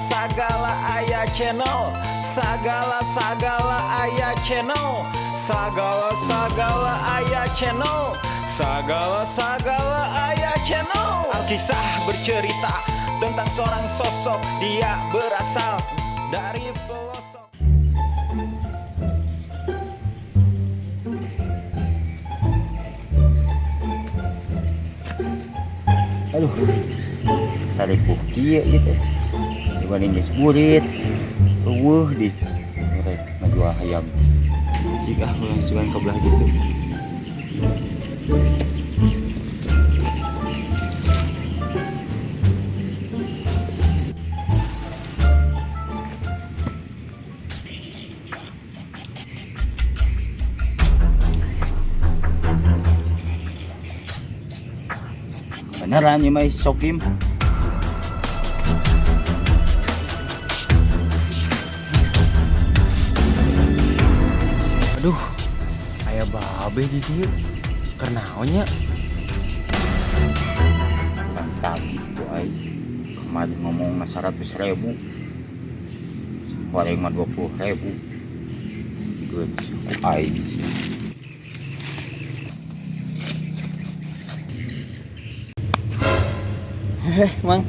Sagala aya channel, sagala aya channel, sagala aya channel, sagala aya channel. Alkisah bercerita tentang seorang sosok, dia berasal dari pelosok. Aduh, saripuh kieu gitu dibanding geus burit eueuh di merek ngajual hayam jika ulah sugan kebelah gitu. Beneran ya Mai Sokim. Aduh, aya babe di dieu. Kernaonnya? Mantap itu ai. Kemarin ngomong 100.000. Paling mah 20.000. Good. Ai. Mang,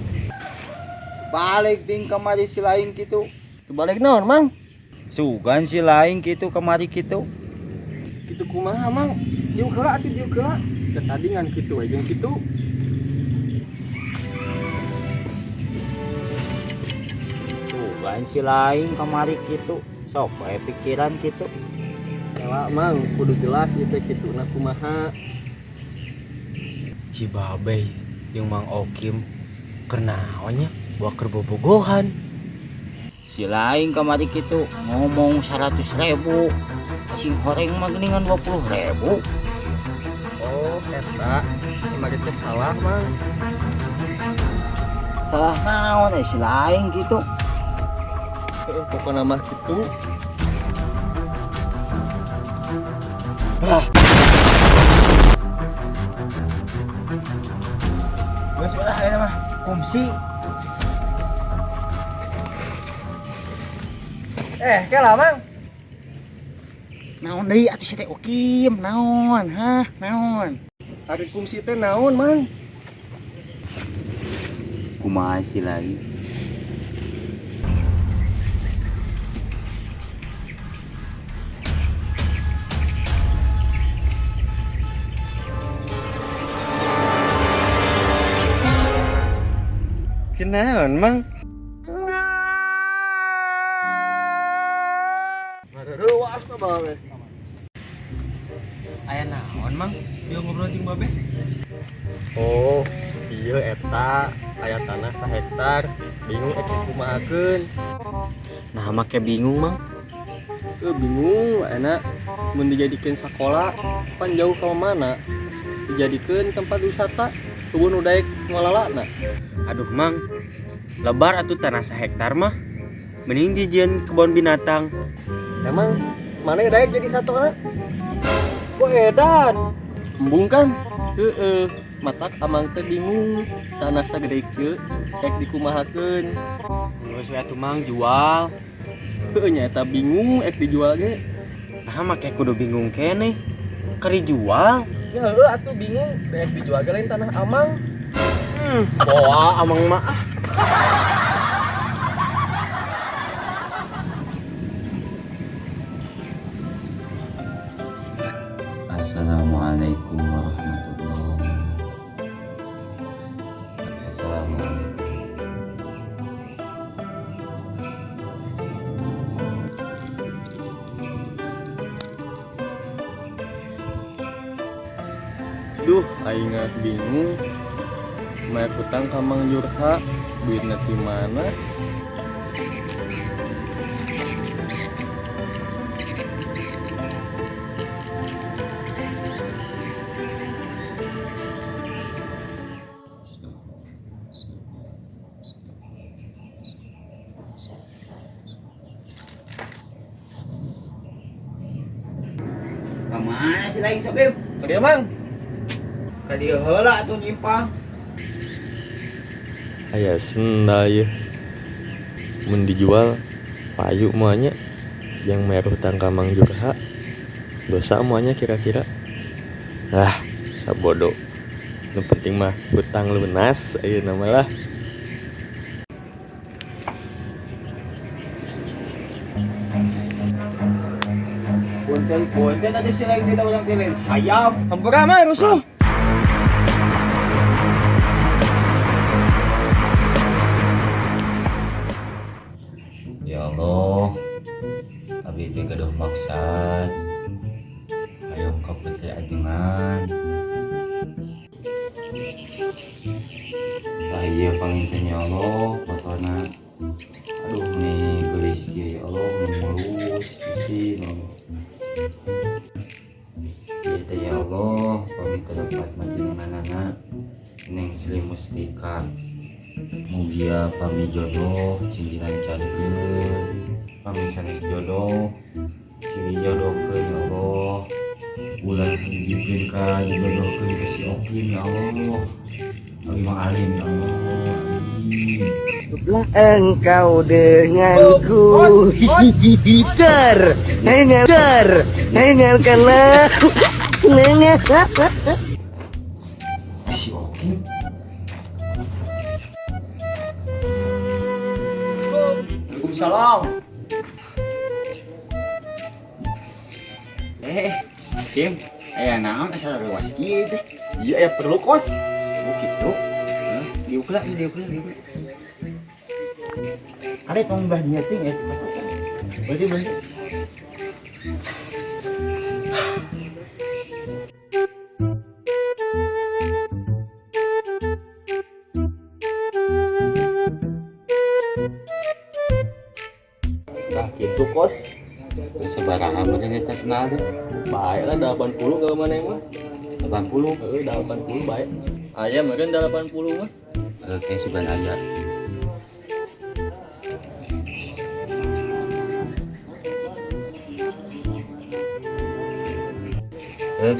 Balik ting kamari si lain gitu. balik naon, Mang? Sugan si lain gitu kamari gitu. Kitu kumaha, Mang? Dieu heula atuh dieu heula. Da tadi ngan kitu we jeung kitu. Sugan si lain kamari gitu. Sok bae pikiran gitu. Ela, Mang, kudu jelas ieu teh kituna kumaha. Si babe jeung Mang Okim kernaonnya bawa keur bobogohan. Si lain kamari gitu ngomong 100.000. Sing horeng mah geuningan 20.000. Oh, eta emang geus salah, Mang. Salah naon si lain gitu. Pokokna mah kitu. Geus ulah aya mah kumsi. Kela, Mang. Naon deui atuh si teh Okim? Naon? Hah? Naon? Ari kumsi teh naon, Mang? Kumaha si lain? Kenaon, Mang? Ruas mah bae. Aya naon, Mang? Dia ngobrol jeung babe. Oh, ieu eta aya tanah 1 hektar. Bingung ek dikumahakeun. Nah, make bingung, Mang. Bingung enak mun dijadikeun sakola pan jauh ka mana? Dijadikeun tempat wisata kebun udaek ngolalana. Aduh, Mang. Lebar atuh tanah 1 hektar mah. Mending dijieun kebun binatang. Emang mana daek jadi satu ha? Kok edan? Embung kan? Heeh. Matak amang teh bingung. Tanah sagede kieu rek dikumahakeun. Geus we atuh Mang jual. Heueuh nya eta bingung ek dijual ge. Nah make kudu bingung keneh. Keur dijual. Ya heueuh atuh bingung rek dijual ge lain tanah amang. Boa amang mah. Assalamualaikum warahmatullahi wabarakatuh. Assalamualaikum. Duh, aing bingung. Mae utang ka Mang Jurha, duitna di mana? Kamana si lain Sokim? Ka dieu, Mang. Ka dieu heula atuh nyimpang. Aya senda ieu. mun dijual payu muanya yang meruh tangkamang jurha dosa muanya kira-kira. Sabodo nu penting mah hutang lunas ayeuna mah lah. Punten ada sila yang tidak ulang tilin. Ayam. Hampura mah rusuh. Ya Allah, abdi teh gaduh maksad. Ayo ka putri ajengan. Lah iya panginten ya Allah, fotona. Aduh nih gelis ya Allah, mulus sih. Ya Allah, pamit dapat majenenganana Neng Sri Mustika. Mugia pami jodoh cing dilancarkeun, pami sanes jodoh cing dijodohkeun ya Allah. Ulah dijieun ka dijodohkeun ka si Okin ya Allah. Abi Mang Alim ya Allah. Amin. Lah engkau denganku hengarkanlah Si Okin. Waalaikumsalam. Kim, aya naon asa ruas kieu teh? Iya ya perlu kos. Oh gitu. Diuklah. Ada tong belah nyeting ya. Berarti. Nah gitu kos. Sabaraha mah teh eta cenah teh? Baik lah 80 ke mana mah. 80. 80 baik. Aya meureun 80 mah. Oke, sugan aya.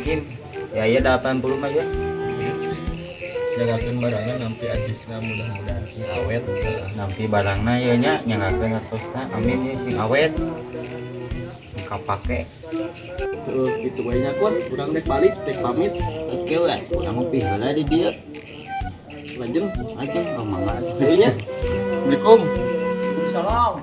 Kim, ya 80 mah ya. Jagakeun barangan nampi ajisna mudah-mudahan sing awet. Nampi barangna ya nya nyangakeun atosna. Amin ya sing awet. Sing kapake. Itu we nya kos, urang dek balik, dek pamit. Oke we, urang ngopi heula di dieu. Lajeng, mangga. deui nya. Assalamualaikum. Waalaikumsalam.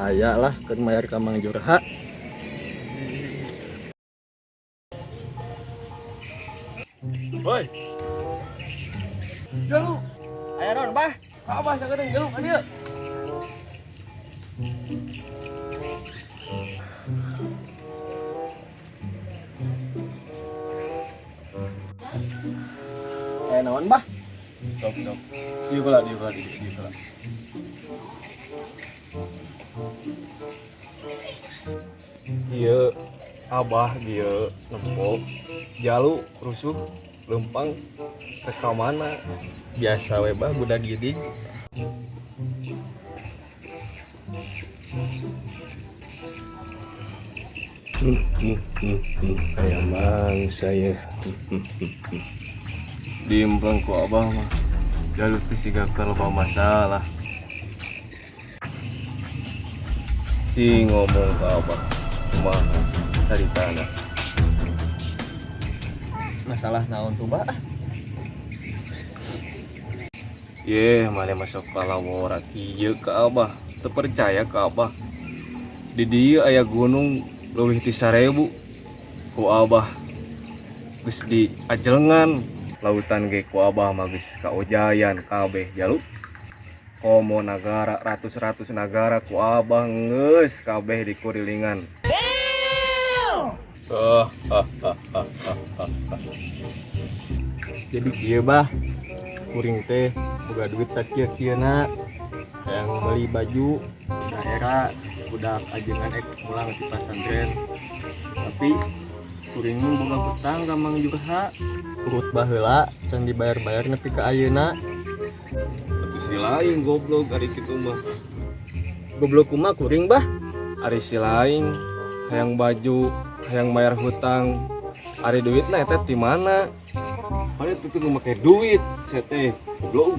Aya lah keur mayar ka Mang Jurha. Woi. Jalu. Aya naon, Bah? Ka Abah sakedeung jalu ka dieu. Aya naon, Bah? Sok. Dieu kala. Dia Abah dia lempok jalu rusuh lempang rekamana biasa we bah budak gidig. Ayah mang saya Diempleng ku Abah mah jalur teh siga loba masalah. Cing ngomong ke Abah kumaha caritana. Masalah naon tuh bah? Mana masuk kalawora kieu ke Abah, teu percaya ke Abah. Di dieu aya gunung leuwih ti 1000 ku Abah. Geus diajelengan lautan ge ku Abah mah geus kaojayan kabeh jalu. Komo nagara ratus negara ku Abah geus kabeh dikurilingan. Jadi kieu bah kuring teh boga duit sakieu-kieuna yang beli baju di daerah budak ajengan pulang di pesantren, tapi kuring mah boga hutang ka Mang Jurha urut baheula can dibayar-bayar nepi ka ayeuna. Atuh si lain goblok ari kitu mah. Goblok kumaha kuring bah? Ari si lain hayang baju, hayang bayar hutang. Ari duitna eta di mana? Ari tuh make duit, saya teh goblok.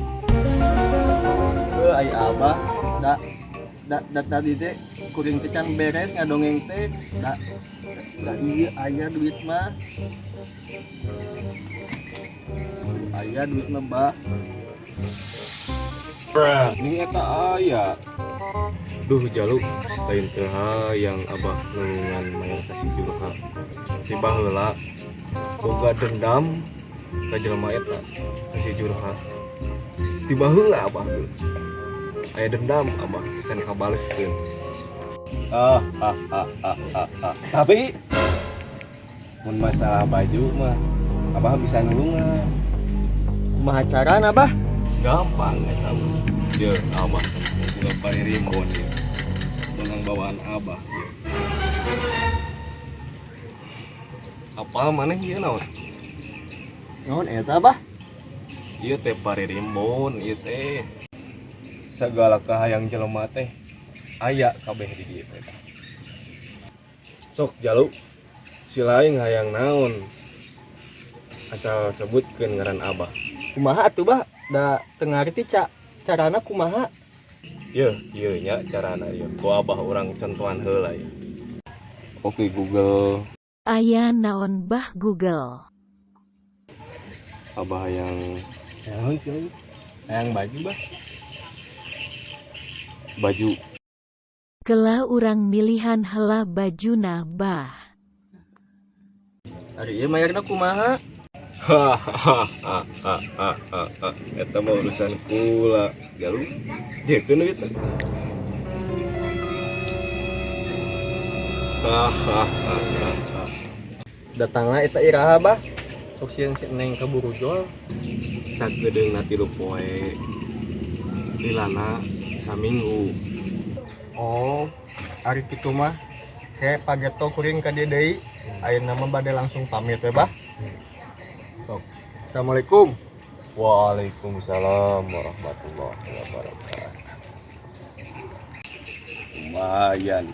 Ai abah da tadi teh kuring teh can beres ngadongeng teh da ieu aya duit mah. Aya duit mah bah. Ini eta aya. Duh jaluk lain teh yang abah nulungan mayar kasih Jurha. Tiba heula boga dendam ka jelema eta kasih Jurha. Tiba heula abah tuh. Aya dendam abah can kabaleskeun. Tapi mun masalah baju mah abah bisa nulungan. Kumaha carana bah? Gampang eta mah. Dia abah udah pari rimbon dia. Dengan bawaan abah. Apa maneh ieu naon? Naon eta bah? Ieu teh pari rimbon ieu teh. Segala kahayang jelema teh aya kabeh di dieu teh. Sok jaluk si lain hayang naon? Asal sebutkeun ngaran abah. Kumaha atuh bah? Da teu ngarti carana kumaha? Ieu nya carana ieu. Ku abah urang contohan heula ya. Oke Google, Aya naon bah Google? abah yang naon sih lagi? Hayang baju bah. Baju. Kelah urang milihan heula bajuna bah. Ari ieu mayarna kumaha? Eta mah urusan kula. Jalu jekeun we teh. Datangna eta iraha bah. Sok sieun si Neng kaburu jol. Sakedeungna 3 poe. Lilana saminggu. Oh, ari kitu mah kayak pageto kuring ka dieu deui. Ayeuna mah bade langsung pamit we bah. Sok. Assalamualaikum. Waalaikumsalam warahmatullahi wabarakatuh. Lumayan.